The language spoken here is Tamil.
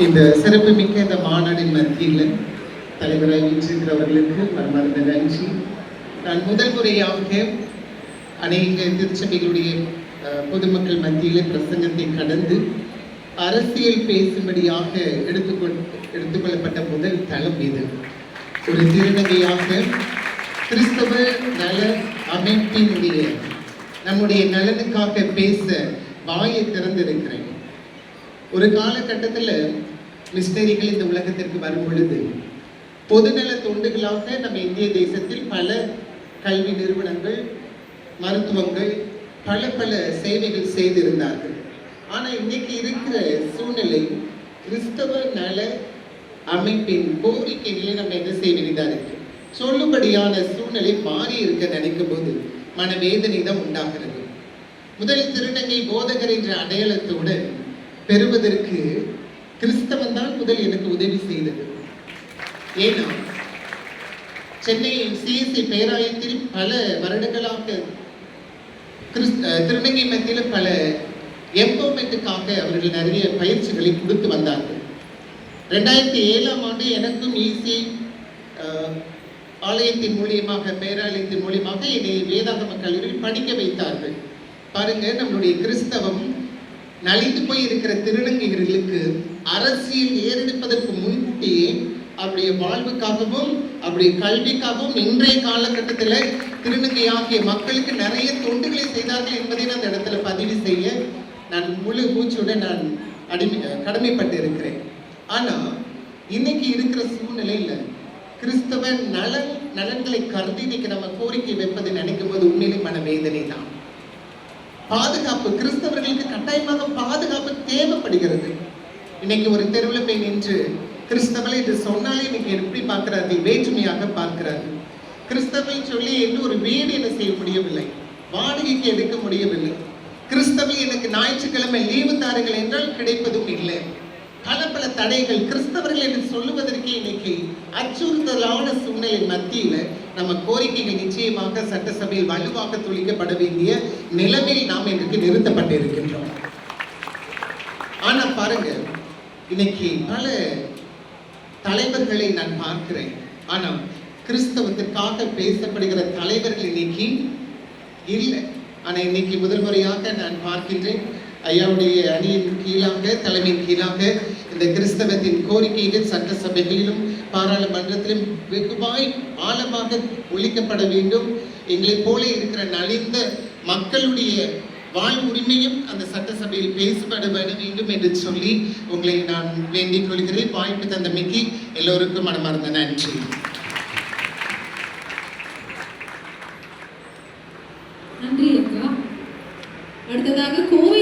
இந்த சிறப்புமிக்க இந்த மாநாட்டின் மத்தியில் தலைவராக வீற்றிருக்கிறவர்களுக்கு மனமார்ந்த நன்றி. நான் முதல் முறையாக அநேக திருச்சபைகளுடைய பொதுமக்கள் மத்தியில் பிரசங்கத்தை கடந்து அரசியல் பேசும்படியாக எடுத்துக்கொள்ளப்பட்ட முதல் தளம் இது. ஒரு திருநங்கையாக கிறிஸ்தவ நல அமைப்பினுடைய நம்முடைய நலனுக்காக பேச வாயை திறந்திருக்கிறேன். ஒரு காலகட்டத்தில் மிஷனரிகள் இந்த உலகத்திற்கு வரும் பொழுது பொதுநல தொண்டுகளாக நம்ம இந்திய தேசத்தில் பல கல்வி நிறுவனங்கள், மருத்துவங்கள், பல சேவைகள் செய்திருந்தார்கள். ஆனால் இன்னைக்கு இருக்கிற சூழ்நிலை கிறிஸ்தவ நல அமைப்பின் கோரிக்கைகளை நம்ம என்ன செய்ய வேண்டியதா இருக்கு. சொல்லும்படியான சூழ்நிலை மாறி இருக்க நினைக்கும் போது மனவேதனை தான் உண்டாகிறது. முதல் திருநங்கை போதகர் என்ற அடையாளத்தோடு பெறுவதற்கு கிறிஸ்தவன் தான் முதல் எனக்கு உதவி செய்தது. ஏன்னா சென்னை சிஎஸ்சி பேராயத்தில் பல வருடங்களாக திருநங்கை மத்தியில் பல எம்பவர்மெண்ட்டுக்காக அவர்கள் நிறைய பயிற்சிகளை கொடுத்து வந்தார்கள். 2007ஆம் ஆண்டு எனக்கும் ஈசி ஆலயத்தின் மூலியமாக, பேராலயத்தின் மூலியமாக என்னை வேதாகம கல்லூரியில் படிக்க வைத்தார்கள். பாருங்க, நம்மளுடைய கிறிஸ்தவம் நலிந்து போய் இருக்கிற திருநங்கைகளுக்கு அரசியல் ஏறெடுப்பதற்கு முன்கூட்டியே அவருடைய வாழ்வுக்காகவும் அவருடைய கல்விக்காகவும் இன்றைய காலகட்டத்தில் திருநங்கை ஆகிய மக்களுக்கு நிறைய தொண்டுகளை செய்தார்கள் என்பதை அந்த இடத்துல பதிவு செய்ய நான் முழு மூச்சுடன் நான் கடமைப்பட்டு இருக்கிறேன். ஆனால் இன்னைக்கு இருக்கிற சூழ்நிலையில் கிறிஸ்தவ நலன்களை கருதி இன்னைக்கு நம்ம கோரிக்கை வைப்பதை நினைக்கும் போது உண்மையிலே மனவேதனை தான். பாதுகாப்பு, கிறிஸ்தவர்களுக்கு கட்டாயமாக பாதுகாப்பு தேவைப்படுகிறது. இன்னைக்கு ஒரு தெருவில் போய் நின்று கிறிஸ்தவர்கள் என்று சொன்னாலே இன்னைக்கு எப்படி பார்க்கிறார்கள்? வேற்றுமையாக பார்க்கிறார்கள். கிறிஸ்தவர்கள் சொல்லி என்று ஒரு வீடு என்ன செய்ய முடியவில்லை, வாடகைக்கு எடுக்க முடியவில்லை. கிறிஸ்தவர்கள் எனக்கு ஞாயிற்றுக்கிழமை லீவு தாருங்கள் என்றால் கிடைப்பதும் இல்லை. பல தடைகள் கிறிஸ்தவர்கள் என்று சொல்லுவதற்கே இன்னைக்கு அச்சுறுத்தலான சூழ்நிலை மத்தியில் நம்ம கோரிக்கைகள் நிச்சயமாக சட்டசபையில் வலுவாக துளிக்கப்பட வேண்டிய நிலைமையில் நாம் இன்றைக்கு நிறுத்தப்பட்டு இருக்கின்றோம். ஆனா பாருங்க, இன்னைக்கு பல தலைவர்களை நான் பார்க்கிறேன். ஆனால் கிறிஸ்தவத்திற்காக பேசப்படுகிற தலைவர்கள் இன்னைக்கு இல்லை. ஆனால் இன்னைக்கு முதல் முறையாக நான் பார்க்கின்றேன், ஐயாவுடைய அணியின் கீழாக, தலைமையின் கீழாக இந்த கிறிஸ்தவத்தின் கோரிக்கைகள் சட்டசபைகளிலும் பாராளுமன்றத்திலும் வெகுவாய் ஆழமாக ஒழிக்கப்பட வேண்டும். எங்களை போல இருக்கிற நலிந்த மக்களுடைய வாழ்வுரிமையும் அந்த சட்டசபையில் பேசப்பட வேண்டும் என்று சொல்லி உங்களை நான் வேண்டிக் கொள்கிறேன். வாய்ப்பு தந்தமைக்கு எல்லோருக்கும் மனமார்ந்த நன்றி. நன்றி அக்கா. அடுத்ததாக கோவை